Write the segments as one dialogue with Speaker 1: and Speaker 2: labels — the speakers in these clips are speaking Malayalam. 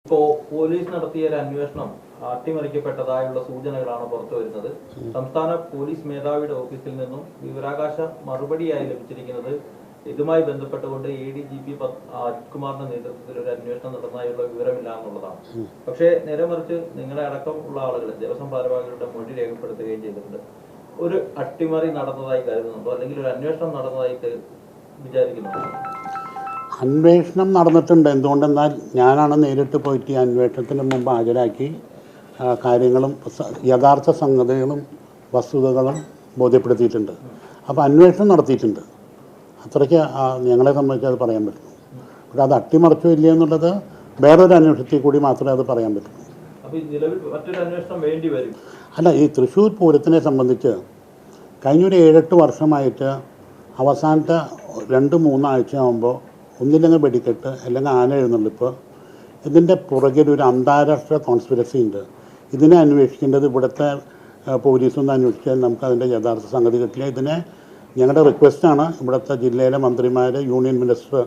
Speaker 1: ഇപ്പോൾ പോലീസ് നടത്തിയ ഒരു അന്വേഷണം അട്ടിമറിക്കപ്പെട്ടതായുള്ള സൂചനകളാണ് പുറത്തു വരുന്നത്. സംസ്ഥാന പോലീസ് മേധാവിയുടെ ഓഫീസിൽ നിന്നും വിവരാകാശ മറുപടിയായി ലഭിച്ചിരിക്കുന്നത് ഇതുമായി ബന്ധപ്പെട്ടുകൊണ്ട് ADGP അജിത് കുമാറിന്റെ നേതൃത്വത്തിൽ ഒരു അന്വേഷണം നടന്നതായുള്ള വിവരമില്ല എന്നുള്ളതാണ്. പക്ഷേ നേരെ മറിച്ച് നിങ്ങളെ അടക്കം ഉള്ള ആളുകൾ ദേവസ്വം ഭാരവാഹികളുടെ മൊഴി രേഖപ്പെടുത്തുകയും ചെയ്തിട്ടുണ്ട്. ഒരു അട്ടിമറി നടന്നതായി കരുതുന്നുണ്ടോ, അല്ലെങ്കിൽ ഒരു അന്വേഷണം നടന്നതായി വിചാരിക്കുന്നുണ്ടോ?
Speaker 2: അന്വേഷണം നടന്നിട്ടുണ്ട്. എന്തുകൊണ്ടെന്നാൽ ഞാനാണ് നേരിട്ട് പോയിട്ട് ഈ അന്വേഷണത്തിന് മുമ്പ് ഹാജരാക്കി കാര്യങ്ങളും യഥാർത്ഥ സംഗതികളും വസ്തുതകളും ബോധ്യപ്പെടുത്തിയിട്ടുണ്ട്. അപ്പോൾ അന്വേഷണം നടത്തിയിട്ടുണ്ട്. അത്രയ്ക്ക് ഞങ്ങളെ സംബന്ധിച്ച് അത് പറയാൻ പറ്റും. പക്ഷെ അത് അട്ടിമറിച്ചോ ഇല്ല എന്നുള്ളത് വേറൊരു അന്വേഷണത്തിൽ കൂടി മാത്രമേ അത് പറയാൻ പറ്റൂ. അല്ല, ഈ തൃശ്ശൂർ പൂരത്തിനെ സംബന്ധിച്ച് കഴിഞ്ഞൊരു 7-8 വർഷമായിട്ട് അവസാനത്തെ 2-3 ആഴ്ച ആകുമ്പോൾ ഒന്നില്ലെങ്കിൽ വെടിക്കെട്ട് അല്ലെങ്കിൽ ആന എഴുന്നള്ളിപ്പ്, ഇതിൻ്റെ പുറകിൽ ഒരു അന്താരാഷ്ട്ര കോൺസ്പിറസി ഉണ്ട്. ഇതിനെ അന്വേഷിക്കേണ്ടത് ഇവിടുത്തെ പോലീസൊന്ന് അന്വേഷിച്ചാൽ നമുക്ക് അതിൻ്റെ യഥാർത്ഥ സംഗതി കിട്ടില്ല. ഇതിനെ ഞങ്ങളുടെ റിക്വസ്റ്റാണ്. ഇവിടുത്തെ ജില്ലയിലെ മന്ത്രിമാർ, യൂണിയൻ മിനിസ്റ്റർ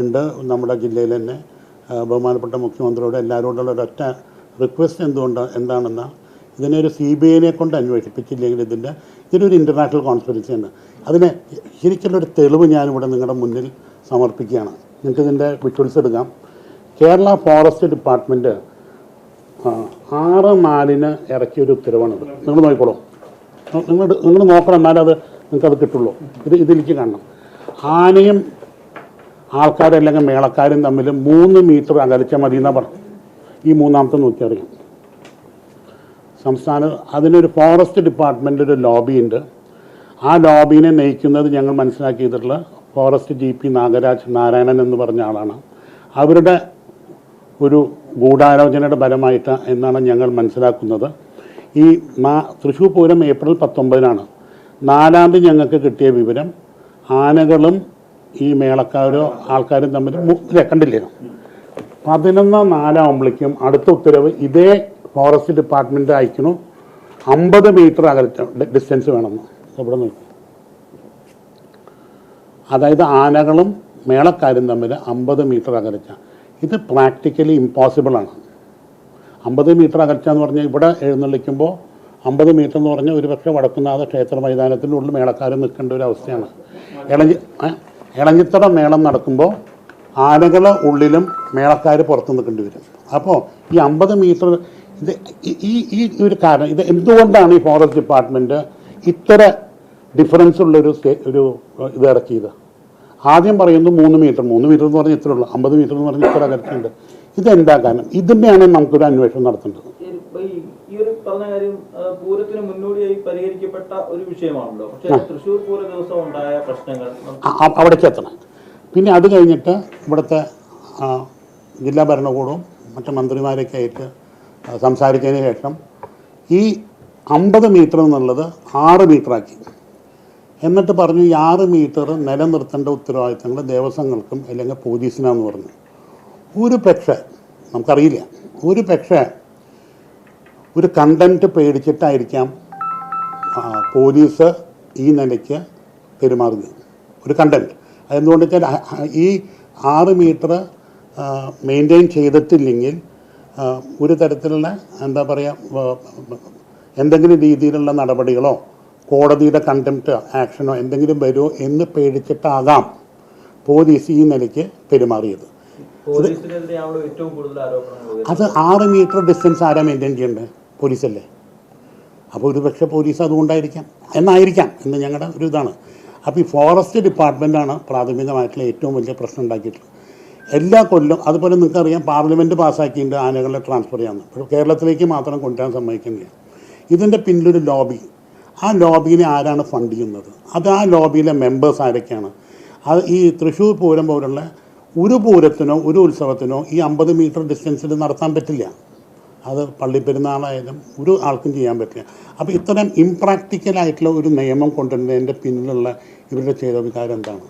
Speaker 2: ഉണ്ട് നമ്മുടെ ജില്ലയിൽ തന്നെ, ബഹുമാനപ്പെട്ട മുഖ്യമന്ത്രിയോട് എല്ലാവരോടുള്ള ഒരൊറ്റ റിക്വസ്റ്റ് എന്താണെന്നാൽ ഇതിനെ ഒരു CBIനെ കൊണ്ട് അന്വേഷിപ്പിച്ചില്ലെങ്കിൽ ഇതിനൊരു ഇൻ്റർനാഷണൽ കോൺസ്പിറസിയാണ്. അതിന് ശരിക്കുള്ളൊരു തെളിവ് ഞാനിവിടെ നിങ്ങളുടെ മുന്നിൽ സമർപ്പിക്കുകയാണ്. നിങ്ങൾക്കിതിൻ്റെ വിഷ്വൽസ് എടുക്കാം. Kerala forest department 6/4 ഇറക്കിയൊരു ഉത്തരവാണത്. നിങ്ങൾ നോക്കിക്കോളൂ, നിങ്ങൾ നോക്കണം, എന്നാലത് നിങ്ങൾക്കത് കിട്ടുള്ളൂ. ഇതിലേക്ക് കാണണം. ആനയും ആൾക്കാരല്ലെങ്കിൽ മേളക്കാരും തമ്മിൽ 3 മീറ്റർ അകലിച്ച മതി എന്നാണ് പറഞ്ഞു. ഈ മൂന്നാമത്തെ നോക്കിയറിയാം. അതിനൊരു ഫോറസ്റ്റ് ഡിപ്പാർട്ട്മെൻ്റ് ഒരു ലോബി ഉണ്ട്. ആ ലോബീനെ നയിക്കുന്നത് ഞങ്ങൾ മനസ്സിലാക്കിയിട്ടുള്ള ഫോറസ്റ്റ് GP നാരായണൻ എന്ന് പറഞ്ഞ ആളാണ്. അവരുടെ ഒരു ഗൂഢാലോചനയുടെ ഫലമായിട്ട് എന്നാണ് ഞങ്ങൾ മനസ്സിലാക്കുന്നത്. ഈ തൃശ്ശൂർ പൂരം ഏപ്രിൽ 19-നാണ്. 4-ാം തീയതി ഞങ്ങൾക്ക് കിട്ടിയ വിവരം ആനകളും ഈ മേളക്കാരോ ആൾക്കാരും തമ്മിൽ കണ്ടില്ലേ, 11/4 അടുത്ത ഉത്തരവ് ഇതേ ഫോറസ്റ്റ് ഡിപ്പാർട്ട്മെൻറ്റ് അയക്കണു 50 മീറ്റർ ഡിസ്റ്റൻസ് വേണമെന്ന്. ഇവിടെ നോക്കും, അതായത് ആനകളും മേളക്കാരും തമ്മിൽ 50 മീറ്റർ അകലച്ച. ഇത് പ്രാക്ടിക്കലി ഇമ്പോസിബിളാണ്. 50 മീറ്റർ അകലച്ച എന്ന് പറഞ്ഞാൽ ഇവിടെ എഴുന്നള്ളിക്കുമ്പോൾ 50 മീറ്റർ എന്ന് പറഞ്ഞാൽ ഒരു പക്ഷേ വടക്കുന്നാഥ ക്ഷേത്ര മൈതാനത്തിൻ്റെ ഉള്ളിൽ മേളക്കാരും നിൽക്കേണ്ട ഒരു അവസ്ഥയാണ്. ഇളഞ്ഞിത്തറ മേളം നടക്കുമ്പോൾ ആനകൾ ഉള്ളിലും മേളക്കാർ പുറത്ത് നിൽക്കേണ്ടി വരും. അപ്പോൾ ഈ 50 മീറ്റർ ഈ ഒരു കാരണം, ഇത് എന്തുകൊണ്ടാണ് ഈ ഫോറസ്റ്റ് ഡിപ്പാർട്ട്മെൻറ്റ് ഇത്ര ഡിഫറൻസ് ഉള്ളൊരു ഇത് ഇറക്കിയത്? ആദ്യം പറയുന്നു 3 മീറ്റർ എന്ന് പറഞ്ഞാൽ ഇത്ര ഉള്ളൂ, 50 മീറ്റർ എന്ന് പറഞ്ഞാൽ ഇത്ര അകലത്തുണ്ട്. ഇതെന്താ കാരണം? ഇതിൻ്റെയാണ് നമുക്കൊരു അന്വേഷണം നടത്തേണ്ടത്.
Speaker 1: ഈ ഒരു പറഞ്ഞ കാര്യം പൂരത്തിന് മുന്നോടിയായി പരിഹരിക്കപ്പെട്ട ഒരു വിഷയമാണല്ലോ. പക്ഷേ തൃശ്ശൂർ പൂര ദിവസം ഉണ്ടായ പ്രശ്നങ്ങൾ
Speaker 2: അവിടേക്ക് എത്തണം. പിന്നെ അത് കഴിഞ്ഞിട്ട് ഇവിടുത്തെ ജില്ലാ ഭരണകൂടവും മറ്റു മന്ത്രിമാരൊക്കെ ആയിട്ട് സംസാരിച്ചതിന് ശേഷം ഈ 50 മീറ്റർ എന്നുള്ളത് 6 മീറ്ററാക്കി. എന്നിട്ട് പറഞ്ഞു ഈ 6 മീറ്റർ നിലനിർത്തേണ്ട ഉത്തരവാദിത്തങ്ങൾ ദേവസ്വങ്ങൾക്കും അല്ലെങ്കിൽ പോലീസിനാന്ന് പറഞ്ഞു. ഒരു പക്ഷേ നമുക്കറിയില്ല, ഒരു പക്ഷേ ഒരു കണ്ടൻറ്റ് പേടിച്ചിട്ടായിരിക്കാം പോലീസ് ഈ നിലയ്ക്ക് പെരുമാറുന്നത്. ഒരു കണ്ടൻറ്റ് അതെന്തുകൊണ്ട് വെച്ചാൽ ഈ 6 മീറ്റർ മെയിൻറ്റെയിൻ ചെയ്തിട്ടില്ലെങ്കിൽ ഒരു തരത്തിലുള്ള എന്താ പറയുക, എന്തെങ്കിലും രീതിയിലുള്ള നടപടികളോ കോടതിയുടെ കണ്ടംപ്റ്റ് ആക്ഷനോ എന്തെങ്കിലും വരുമോ എന്ന് പേടിച്ചിട്ടാകാം പോലീസ് ഈ നിലയ്ക്ക് പെരുമാറിയത്. അത് 6 മീറ്റർ ഡിസ്റ്റൻസ് ആരാ മെയിൻറ്റെയിൻ ചെയ്യേണ്ടത്? പോലീസല്ലേ. അപ്പോൾ ഒരു പക്ഷേ പോലീസ് അതുകൊണ്ടായിരിക്കാം എന്ന് ഞങ്ങളുടെ ഒരു ഇതാണ്. അപ്പോൾ ഈ ഫോറസ്റ്റ് ഡിപ്പാർട്ട്മെൻറ്റാണ് പ്രാഥമികമായിട്ടുള്ള ഏറ്റവും വലിയ പ്രശ്നം ഉണ്ടാക്കിയിട്ടുള്ളത്. എല്ലാ കൊല്ലം അതുപോലെ നിങ്ങൾക്കറിയാം, പാർലമെൻറ്റ് പാസ്സാക്കിയിട്ടുണ്ട് ആനകളെ ട്രാൻസ്ഫർ ചെയ്യാമെന്ന്. പക്ഷേ കേരളത്തിലേക്ക് മാത്രം കൊണ്ടുവരാൻ സമ്മതിക്കുന്നില്ല. ഇതിൻ്റെ പിന്നിലൊരു ലോബി. ആ ലോബീനെ ആരാണ് ഫണ്ട് ചെയ്യുന്നത്? അത് ആ ലോബിയിലെ മെമ്പേഴ്സ് ആരൊക്കെയാണ്? അത് ഈ തൃശ്ശൂർ പൂരം പോലുള്ള ഒരു പൂരത്തിനോ ഒരു ഉത്സവത്തിനോ ഈ 50 മീറ്റർ ഡിസ്റ്റൻസിൽ നടത്താൻ പറ്റില്ല. അത് പള്ളിപ്പെരുന്നാളായാലും ഒരു ആൾക്കും ചെയ്യാൻ പറ്റില്ല. അപ്പോൾ ഇത്തരം ഇംപ്രാക്ടിക്കലായിട്ടുള്ള ഒരു നിയമം കൊണ്ടുവരുന്നതിൻ്റെ പിന്നിലുള്ള ഇവരുടെ ചെയ്ത വികാരം എന്താണ്?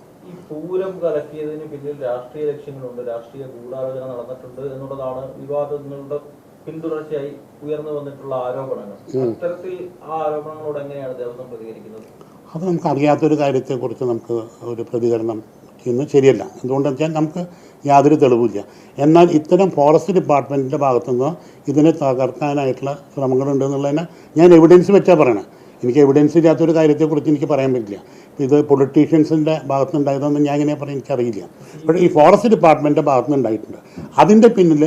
Speaker 1: പൂരം കലക്കിയതിന് പിന്നിൽ രാഷ്ട്രീയ ലക്ഷ്യങ്ങളുണ്ട്, രാഷ്ട്രീയ ഗൂഢാലോചന നടന്നിട്ടുണ്ട് എന്നുള്ളതാണ് വിവാദങ്ങളുടെ പിന്തുടർച്ചയായി ഉയർന്നു വന്നിട്ടുള്ള ആരോപണങ്ങൾ. അത്തരത്തിൽ ആ ആരോപണങ്ങളോട് എങ്ങനെയാണ് ദേവസ്വം പ്രതികരിക്കുന്നത്?
Speaker 2: അത് നമുക്കറിയാത്തൊരു കാര്യത്തെക്കുറിച്ച് നമുക്ക് ഒരു പ്രതികരണം ചെയ്യുന്നത് ശരിയല്ല. എന്തുകൊണ്ടെന്ന് വെച്ചാൽ നമുക്ക് യാതൊരു തെളിവില്ല. എന്നാൽ ഇത്തരം ഫോറസ്റ്റ് ഡിപ്പാർട്ട്മെൻറ്റിൻ്റെ ഭാഗത്തുനിന്ന് ഇതിനെ തകർക്കാനായിട്ടുള്ള ശ്രമങ്ങളുണ്ടെന്നുള്ളതിനെ ഞാൻ എവിഡൻസ് വെച്ചാൽ പറയണത്. എനിക്ക് എവിഡൻസ് ഇല്ലാത്തൊരു കാര്യത്തെക്കുറിച്ച് എനിക്ക് പറയാൻ പറ്റില്ല. ഇത് പൊളിറ്റീഷ്യൻസിൻ്റെ ഭാഗത്തുനിന്നുണ്ടായതെന്ന് ഞാൻ എങ്ങനെ പറയാൻ എനിക്കറിയില്ല. പക്ഷേ ഈ ഫോറസ്റ്റ് ഡിപ്പാർട്ട്മെൻറ്റിൻ്റെ ഭാഗത്തുനിന്നുണ്ടായിട്ടുണ്ട്. അതിൻ്റെ പിന്നിൽ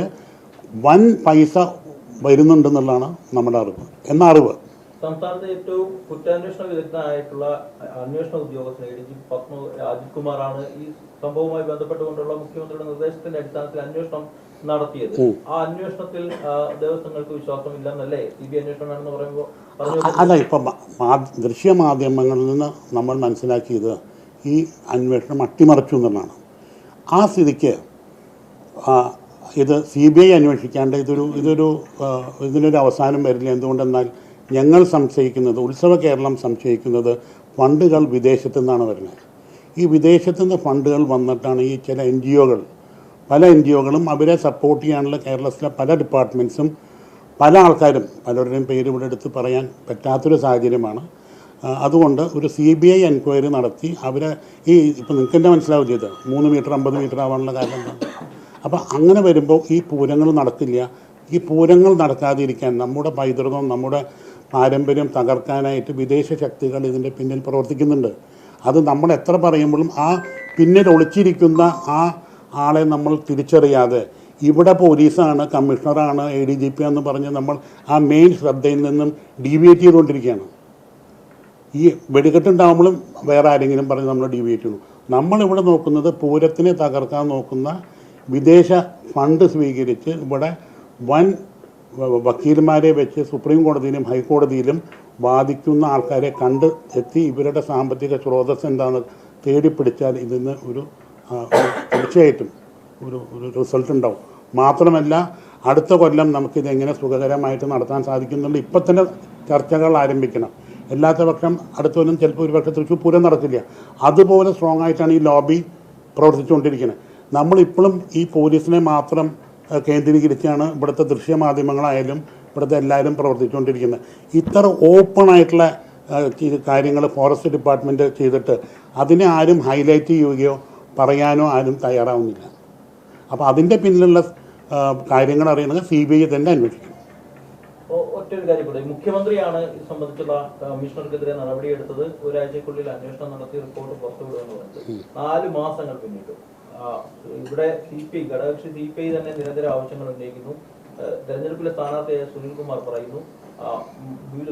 Speaker 2: വൻ പൈസ വരുന്നുണ്ടെന്നുള്ളതാണ് നമ്മുടെ അറിവ്.
Speaker 1: സംസ്ഥാനത്തെ ഏറ്റവും കുറ്റാന്വേഷണ വിദഗ്ധനായിട്ടുള്ള അന്വേഷണ ഉദ്യോഗസ്ഥൻ ADG പത്മ അജിത് കുമാറാണ് ഈ സംഭവവുമായി ബന്ധപ്പെട്ടുകൊണ്ടുള്ള മുഖ്യമന്ത്രിയുടെ നിർദ്ദേശത്തിന്റെ അടിസ്ഥാനത്തിൽ അന്വേഷണം നടത്തിയത്. ആ അന്വേഷണത്തിൽ ദേവസ്വങ്ങൾക്ക് വിശ്വാസമില്ലെന്നല്ലേ CBI അന്വേഷണമാണെന്ന് പറയുമ്പോൾ
Speaker 2: അല്ല, ഇപ്പം ദൃശ്യമാധ്യമങ്ങളിൽ നിന്ന് നമ്മൾ മനസ്സിലാക്കിയത് ഈ അന്വേഷണം അട്ടിമറിച്ചു എന്നുള്ളതാണ്. ആ സ്ഥിതിക്ക് ഇത് CBI അന്വേഷിക്കാണ്ട് ഇതിനൊരു അവസാനം വരില്ല. എന്തുകൊണ്ടെന്നാൽ ഞങ്ങൾ സംശയിക്കുന്നത്, ഉത്സവ കേരളം സംശയിക്കുന്നത് ഫണ്ടുകൾ വിദേശത്തു നിന്നാണ് വരുന്നത്. ഈ വിദേശത്തു നിന്ന് ഫണ്ടുകൾ വന്നിട്ടാണ് ഈ ചില പല NGOകളും അവരെ സപ്പോർട്ട് ചെയ്യാനുള്ള കേരളത്തിലെ പല ഡിപ്പാർട്ട്മെൻറ്റ്സും പല ആൾക്കാരും പലരുടെയും പേര് ഇവിടെ എടുത്ത് പറയാൻ പറ്റാത്തൊരു സാഹചര്യമാണ്. അതുകൊണ്ട് ഒരു CBI എൻക്വയറി നടത്തി അവരെ ഇപ്പം നിങ്ങൾക്ക് തന്നെ മനസ്സിലാവില്ല ഇത് 3 മീറ്റർ 50 മീറ്റർ ആവാനുള്ള കാരണം എന്താണ്. അപ്പോൾ അങ്ങനെ വരുമ്പോൾ ഈ പൂരങ്ങൾ നടക്കില്ല. ഈ പൂരങ്ങൾ നടക്കാതിരിക്കാൻ നമ്മുടെ പൈതൃകം, നമ്മുടെ പാരമ്പര്യം തകർക്കാനായിട്ട് വിദേശ ശക്തികൾ ഇതിൻ്റെ പിന്നിൽ പ്രവർത്തിക്കുന്നുണ്ട്. അത് നമ്മൾ എത്ര പറയുമ്പോഴും ആ പിന്നിൽ ഒളിച്ചിരിക്കുന്ന ആ ആളെ നമ്മൾ തിരിച്ചറിയാതെ ഇവിടെ പോലീസാണ്, കമ്മീഷണറാണ്, ADGP എന്ന് പറഞ്ഞ് നമ്മൾ ആ മെയിൻ ശ്രദ്ധയിൽ നിന്നും ഡീവിയേറ്റ് ചെയ്തുകൊണ്ടിരിക്കുകയാണ്. ഈ വെടിക്കെട്ടുണ്ടാകുമ്പോഴും വേറെ ആരെങ്കിലും പറഞ്ഞ് നമ്മൾ ഡീവിയേറ്റ് ചെയ്യുന്നു. നമ്മളിവിടെ നോക്കുന്നത് പൂരത്തിനെ തകർക്കാൻ നോക്കുന്ന വിദേശ ഫണ്ട് സ്വീകരിച്ച് ഇവിടെ വൻ വക്കീലന്മാരെ വെച്ച് സുപ്രീം കോടതിയിലും ഹൈക്കോടതിയിലും വാദിക്കുന്ന ആൾക്കാരെ എത്തി ഇവരുടെ സാമ്പത്തിക സ്രോതസ് എന്താണെന്ന് തേടിപ്പിടിച്ചാൽ ഇതിന് തീർച്ചയായിട്ടും ഒരു റിസൾട്ട് ഉണ്ടാവും. മാത്രമല്ല അടുത്ത കൊല്ലം നമുക്കിതെങ്ങനെ സുഖകരമായിട്ട് നടത്താൻ സാധിക്കുന്നുണ്ട്. ഇപ്പം തന്നെ ചർച്ചകൾ ആരംഭിക്കണം. അല്ലാത്ത പക്ഷം അടുത്ത കൊല്ലം ചിലപ്പോൾ ഒരുപക്ഷെ തൃശ്ശൂർ പൂരം നടക്കില്ല. അതുപോലെ സ്ട്രോങ് ആയിട്ടാണ് ഈ ലോബി പ്രവർത്തിച്ചുകൊണ്ടിരിക്കുന്നത്. നമ്മളിപ്പോഴും ഈ പോലീസിനെ മാത്രം കേന്ദ്രീകരിച്ചാണ് ഇവിടുത്തെ ദൃശ്യമാധ്യമങ്ങളായാലും ഇവിടുത്തെ എല്ലാവരും പ്രവർത്തിച്ചുകൊണ്ടിരിക്കുന്നത്. ഇത്ര ഓപ്പണായിട്ടുള്ള കാര്യങ്ങൾ ഫോറസ്റ്റ് ഡിപ്പാർട്ട്മെൻറ്റ് ചെയ്തിട്ട് അതിനെ ആരും ഹൈലൈറ്റ് ചെയ്യുകയോ പറയാനോ ആരും തയ്യാറാവുന്നില്ല. അപ്പോൾ അതിൻ്റെ പിന്നിലുള്ള കാര്യങ്ങൾ അറിയണമെങ്കിൽ CBI തന്നെ അന്വേഷിക്കും.
Speaker 1: ഒറ്റൊരു കാര്യം കൂടെ, മുഖ്യമന്ത്രിയാണ് ഇത് സംബന്ധിച്ചുള്ള കമ്മീഷണർക്കെതിരെ നടപടിയെടുത്തത്. ഒരാഴ്ചക്കുള്ളിൽ അന്വേഷണം നടത്തി റിപ്പോർട്ട് പുറത്തുവിടുമെന്ന് പറഞ്ഞത് 4 മാസങ്ങൾ പിന്നിട്ടു. ഇവിടെ ഘടകകക്ഷി CPI തന്നെ നിരന്തരം ആവശ്യങ്ങൾ ഉന്നയിക്കുന്നു. തെരഞ്ഞെടുപ്പിലെ സ്ഥാനാർത്ഥിയായ സുനിൽകുമാർ പറയുന്നു,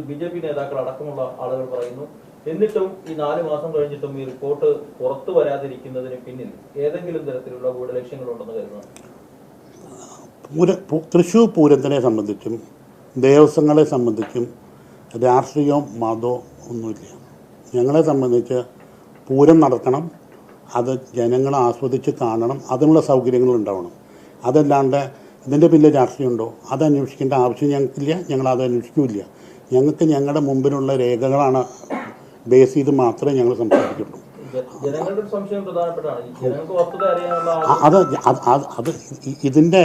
Speaker 1: BJP നേതാക്കൾ അടക്കമുള്ള ആളുകൾ പറയുന്നു. എന്നിട്ടും ഈ 4 മാസം കഴിഞ്ഞിട്ടും ഈ റിപ്പോർട്ട് പുറത്തു വരാതിരിക്കുന്നതിന് പിന്നിൽ ഏതെങ്കിലും തരത്തിലുള്ള ഗൂഢലക്ഷ്യങ്ങളുണ്ടെന്ന് കരുതുന്നു?
Speaker 2: തൃശ്ശൂർ പൂരത്തിനെ സംബന്ധിച്ചും ദേവസ്വങ്ങളെ സംബന്ധിച്ചും രാഷ്ട്രീയവും മതവും ഒന്നുമില്ല. ഞങ്ങളെ സംബന്ധിച്ച് പൂരം നടക്കണം, അത് ജനങ്ങൾ ആസ്വദിച്ച് കാണണം, അതിനുള്ള സൗകര്യങ്ങൾ ഉണ്ടാവണം. അതല്ലാണ്ട് ഇതിൻ്റെ പിന്നിൽ രാഷ്ട്രീയമുണ്ടോ അത് അന്വേഷിക്കേണ്ട ആവശ്യം ഞങ്ങൾക്കില്ല. ഞങ്ങളത് അന്വേഷിക്കില്ല. ഞങ്ങൾക്ക് ഞങ്ങളുടെ മുമ്പിലുള്ള രേഖകളാണ് ബേസ് ചെയ്ത് മാത്രമേ ഞങ്ങൾ സംസാരിക്കുള്ളൂ. അത് ഇതിൻ്റെ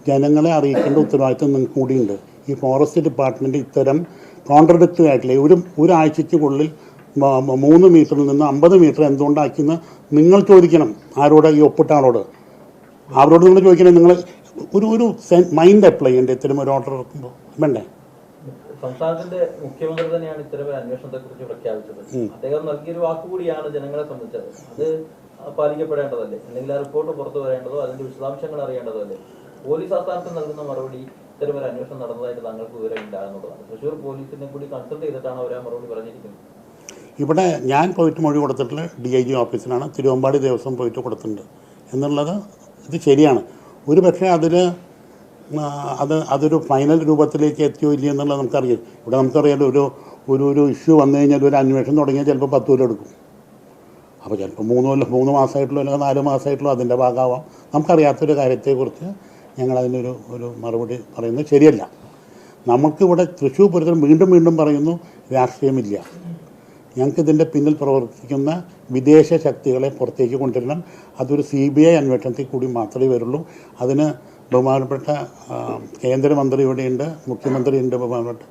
Speaker 2: ജനങ്ങളെ അറിയിക്കേണ്ട ഉത്തരവാദിത്വം നിങ്ങൾക്ക് കൂടിയുണ്ട്. ഈ ഫോറസ്റ്റ് ഡിപ്പാർട്ട്മെൻറ്റ് ഇത്തരം കോൺട്രഡിക്റ്ററി ആയിട്ടില്ല ഒരാഴ്ചയ്ക്കുള്ളിൽ 3 മീറ്ററിൽ നിന്ന് 50 മീറ്റർ എന്തുകൊണ്ടാക്കിയെന്ന് നിങ്ങൾ ചോദിക്കണം. ആരോട്? ഈ ഒപ്പിട്ട ആളോട്. അവരോട് നിങ്ങൾ ചോദിക്കണം. നിങ്ങൾ ഒരു മൈൻഡ് അപ്ലൈ ചെയ്യേണ്ട ഇത്തരം ഒരു ഓർഡർ ഇറക്കുമ്പോൾ വേണ്ടേ?
Speaker 1: സംസ്ഥാനത്തിന്റെ മുഖ്യമന്ത്രി തന്നെയാണ് ഇത്തരം അന്വേഷണത്തെ കുറിച്ച് പ്രഖ്യാപിച്ചത്. അദ്ദേഹം നൽകിയൊരു വാക്കുകൂടിയാണ് ജനങ്ങളെ സംബന്ധിച്ചത്. അത് പാലിക്കപ്പെടേണ്ടതല്ലേ? അല്ലെങ്കിൽ ആ റിപ്പോർട്ട് പുറത്തു വരേണ്ടതോ അതിന്റെ വിശദാംശങ്ങൾ അറിയേണ്ടതോ അല്ലേ? പോലീസ് ആസ്ഥാനത്ത് നൽകുന്ന മറുപടി ഇത്തരം ഒരു അന്വേഷണം നടന്നതായിട്ട് താങ്കൾക്ക് വിവരമില്ല എന്നുള്ളതാണ്. തൃശ്ശൂർ പോലീസിനെ കൂടി കൺസൾട്ട് ചെയ്തിട്ടാണ് അവർ ആ മറുപടി പറഞ്ഞിരിക്കുന്നത്.
Speaker 2: ഇവിടെ ഞാൻ പോയിട്ട് മൊഴി കൊടുത്തിട്ടുള്ള DIG ഓഫീസിലാണ്. തിരുവമ്പാടി ദേവസ്വം പോയിട്ട് കൊടുത്തിട്ടുണ്ട് എന്നുള്ളത് ഇത് ശരിയാണ്. ഒരു പക്ഷേ അതൊരു ഫൈനൽ രൂപത്തിലേക്ക് എത്തിയോ ഇല്ല എന്നുള്ളത് നമുക്കറിയാം. ഇവിടെ നമുക്കറിയാലോ ഒരു ഇഷ്യൂ വന്നു കഴിഞ്ഞാൽ ഒരു അന്വേഷണം തുടങ്ങിയാൽ ചിലപ്പോൾ 10 കൊല്ലം എടുക്കും. അപ്പോൾ ചിലപ്പോൾ 3 മാസമായിട്ടുള്ളൂ അല്ലെങ്കിൽ 4 മാസമായിട്ടുള്ളൂ അതിൻ്റെ ഭാഗമാവാം. നമുക്കറിയാത്തൊരു കാര്യത്തെക്കുറിച്ച് ഞങ്ങളതിനൊരു മറുപടി പറയുന്നത് ശരിയല്ല. നമുക്കിവിടെ തൃശ്ശൂർ പൂരത്തിന് വീണ്ടും പറയുന്നു രാഷ്ട്രീയമില്ല. ഞങ്ങൾക്കിതിൻ്റെ പിന്നിൽ പ്രവർത്തിക്കുന്ന വിദേശ ശക്തികളെ പുറത്തേക്ക് കൊണ്ടുവരണം. അതൊരു CBI അന്വേഷണത്തിൽ കൂടി മാത്രമേ വരുള്ളൂ. അതിന് ബഹുമാനപ്പെട്ട കേന്ദ്രമന്ത്രി ഇവിടെയുണ്ട്, മുഖ്യമന്ത്രിയുണ്ട്, ബഹുമാനപ്പെട്ട